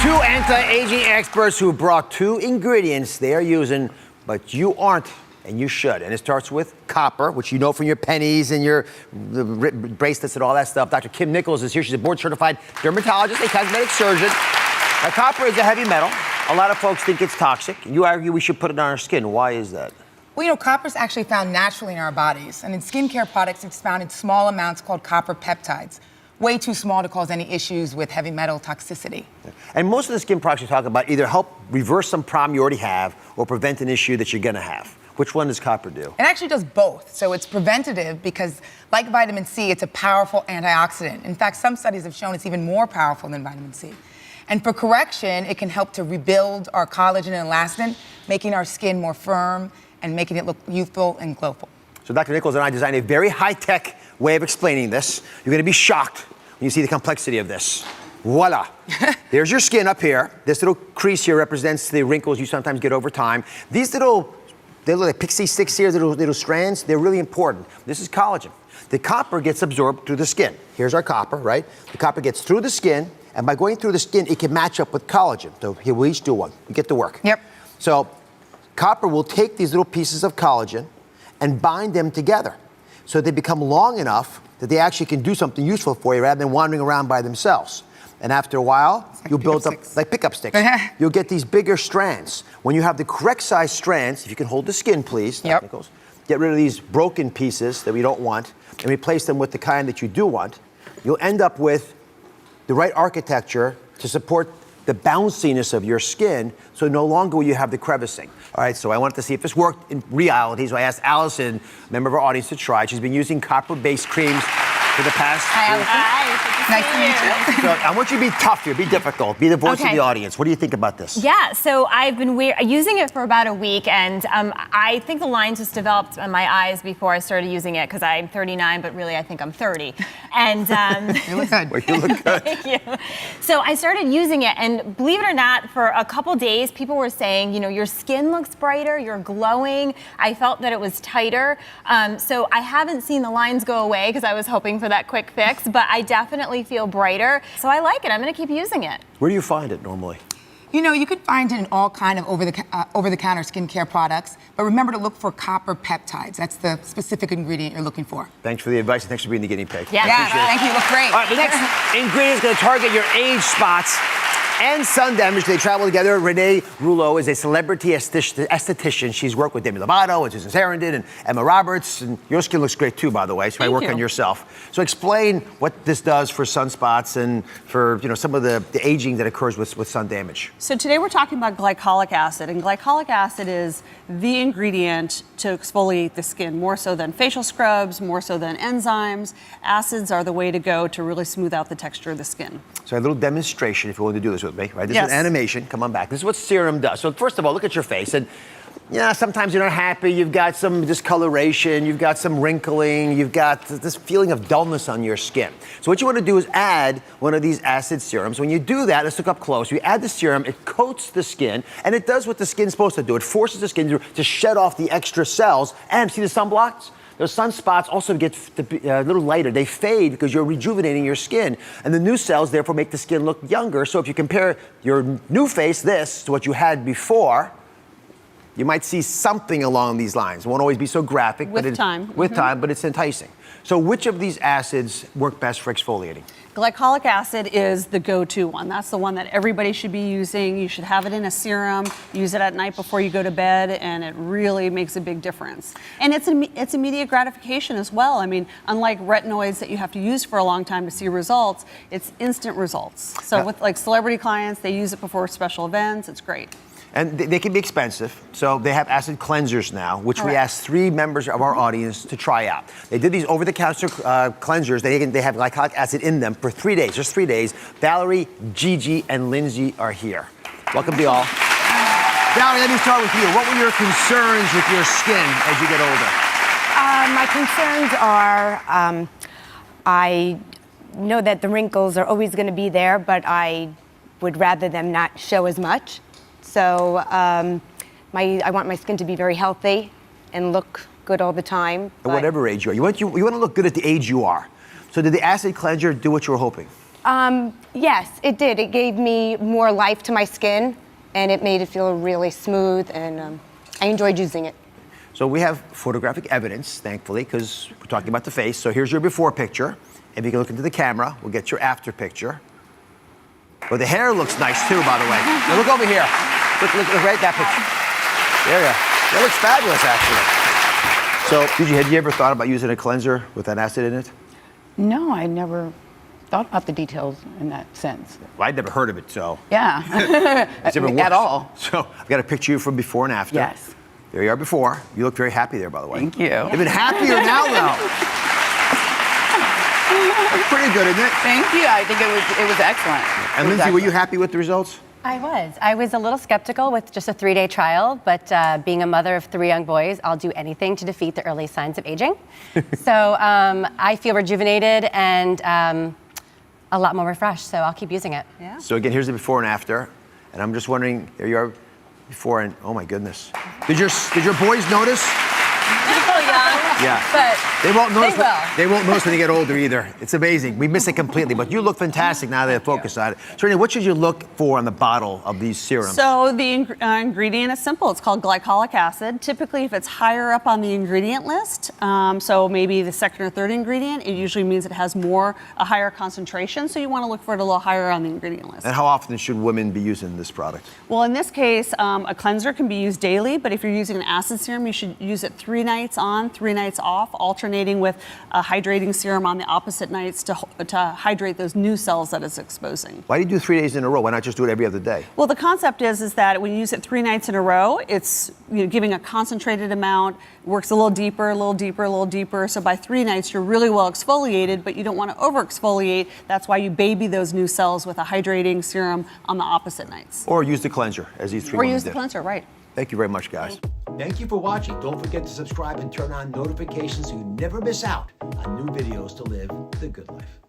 Two anti-aging experts who brought two ingredients they are using, but you aren't, and you should. And it starts with copper, which you know from your pennies and your bracelets and all that stuff. Dr. Kim Nichols is here. She's a board-certified dermatologist, a cosmetic surgeon. Now, copper is a heavy metal. A lot of folks think it's toxic. You argue we should put it on our skin. Why is that? Well, you know, copper is actually found naturally in our bodies. And in skincare products, it's found in small amounts called copper peptides. Way too small to cause any issues with heavy metal toxicity. And most of the skin products you talk about either help reverse some problem you already have or prevent an issue that you're going to have. Which one does copper do? It actually does both. So it's preventative because, like vitamin C, it's a powerful antioxidant. In fact, some studies have shown it's even more powerful than vitamin C. And for correction, it can help to rebuild our collagen and elastin, making our skin more firm and making it look youthful and glowful. So Dr. Nichols and I designed a very high-tech way of explaining this. You're going to be shocked when you see the complexity of this. Voila. There's your skin up here. This little crease here represents the wrinkles you sometimes get over time. These little, they look like pixie sticks here, little strands. They're really important. This is collagen. The copper gets absorbed through the skin. Here's our copper, right? The copper gets through the skin, and by going through the skin, it can match up with collagen. So here, we'll each do one. We get to work. Yep. So copper will take these little pieces of collagen and bind them together so they become long enough that they actually can do something useful for you rather than wandering around by themselves. And after a while, like you'll build up like pickup sticks. You'll get these bigger strands. When you have the correct size strands, if you can hold the skin, please, Dr. Nichols, get rid of these broken pieces that we don't want and replace them with the kind that you do want, you'll end up with the right architecture to support the bounciness of your skin, so no longer will you have the crevicing. All right, so I wanted to see if this worked in reality, so I asked Allison, a member of our audience, to try. She's been using copper-based creams for the past... Hi, Allison. Nice to meet you. So I want you to be tough here, be difficult, be the voice of the audience. What do you think about this? Yeah, so I've been using it for about a week, and I think the lines just developed on my eyes before I started using it, because I'm 39, but really I think I'm 30. And you look good. Well, you look good. Thank you. So I started using it, and believe it or not, for a couple days, people were saying, you know, your skin looks brighter, you're glowing. I felt that it was tighter. So I haven't seen the lines go away, because I was hoping for that quick fix, but I definitely feel brighter. So I like it. I'm going to keep using it. Where do you find it normally? You know, you could find it in all kind of over-the-counter skincare products, but remember to look for copper peptides. That's the specific ingredient you're looking for. Thanks for the advice and thanks for being the guinea pig. Yeah, thank you. You look great. All right, the next ingredient is going to target your age spots and sun damage. They travel together. Renee Rouleau is a celebrity esthetician. She's worked with Demi Lovato and Susan Sarandon and Emma Roberts. And your skin looks great too, by the way. So I work on yourself. So explain what this does for sunspots and for some of the aging that occurs with sun damage. So today we're talking about glycolic acid, and glycolic acid is the ingredient to exfoliate the skin, more so than facial scrubs, more so than enzymes. Acids are the way to go to really smooth out the texture of the skin. So a little demonstration, if you're willing to do this with me, right? This Yes. is an animation. Come on back. This is what serum does. So first of all, look at your face. And yeah, sometimes you're not happy. You've got some discoloration. You've got some wrinkling. You've got this feeling of dullness on your skin. So what you want to do is add one of these acid serums. When you do that, let's look up close. You add the serum. It coats the skin, and it does what the skin's supposed to do. It forces the skin to shed off the extra cells. And see the sunblocks? Those sunspots also get a little lighter. They fade because you're rejuvenating your skin. And the new cells, therefore, make the skin look younger. So if you compare your new face, this, to what you had before, you might see something along these lines. It won't always be so graphic. With time. With time, but it's enticing. So which of these acids work best for exfoliating? Glycolic acid is the go-to one. That's the one that everybody should be using. You should have it in a serum, use it at night before you go to bed, and it really makes a big difference. And it's immediate gratification as well. I mean, unlike retinoids that you have to use for a long time to see results, it's instant results. So with like celebrity clients, they use it before special events. It's great. And they can be expensive, so they have acid cleansers now, which we asked 3 members of our audience to try out. They did these over-the-counter cleansers. They have glycolic acid in them for 3 days, just 3 days. Valerie, Gigi, and Lindsay are here. Welcome to you all. Valerie, let me start with you. What were your concerns with your skin as you get older? My concerns are, I know that the wrinkles are always going to be there, but I would rather them not show as much. So I want my skin to be very healthy and look good all the time. At whatever age you are. You want to look good at the age you are. So did the acid cleanser do what you were hoping? Yes, it did. It gave me more life to my skin, and it made it feel really smooth, and I enjoyed using it. So we have photographic evidence, thankfully, because we're talking about the face. So here's your before picture. If you can look into the camera, we'll get your after picture. Well, the hair looks nice too, by the way. Now look over here. Look right at that picture. There you go. That looks fabulous, actually. So, had you ever thought about using a cleanser with that acid in it? No, I never thought about the details in that sense. Well, I'd never heard of it, so. Yeah. It's never At worked. all. So I've got a picture of you from before and after. Yes. There you are before. You look very happy there, by the way. Thank you. Even happier now, though. That's pretty good, isn't it? Thank you. I think it was excellent. And It was Lindsay, were you excellent. happy with the results? I was a little skeptical with just a 3-day trial, but being a mother of 3 young boys, I'll do anything to defeat the early signs of aging. So I feel rejuvenated and a lot more refreshed, so I'll keep using it. Yeah. So again, here's the before and after. And I'm just wondering, there you are before and, oh my goodness. Did your boys notice? Still young. Yeah. But They won't notice. will. They won't notice when they get older either. It's amazing. We miss it completely, but you look fantastic now that they focus on it. Serena, what should you look for on the bottle of these serums? So the ingredient is simple. It's called glycolic acid. Typically, if it's higher up on the ingredient list, so maybe the second or third ingredient, it usually means it has a higher concentration. So you want to look for it a little higher on the ingredient list. And how often should women be using this product? Well, in this case, a cleanser can be used daily, but if you're using an acid serum, you should use it 3 nights on, 3 nights off, alternating with a hydrating serum on the opposite nights to hydrate those new cells that it's exposing. Why do you do 3 days in a row? Why not just do it every other day? Well, the concept is that when you use it 3 nights in a row, it's giving a concentrated amount, works a little deeper, a little deeper, a little deeper. So by 3 nights, you're really well exfoliated, but you don't want to over exfoliate. That's why you baby those new cells with a hydrating serum on the opposite nights. Or use the cleanser, as these 3 Or women use the did. cleanser, right. Thank you very much, guys. Thank you for watching. Don't forget to subscribe and turn on notifications so you never miss out on new videos to live the good life.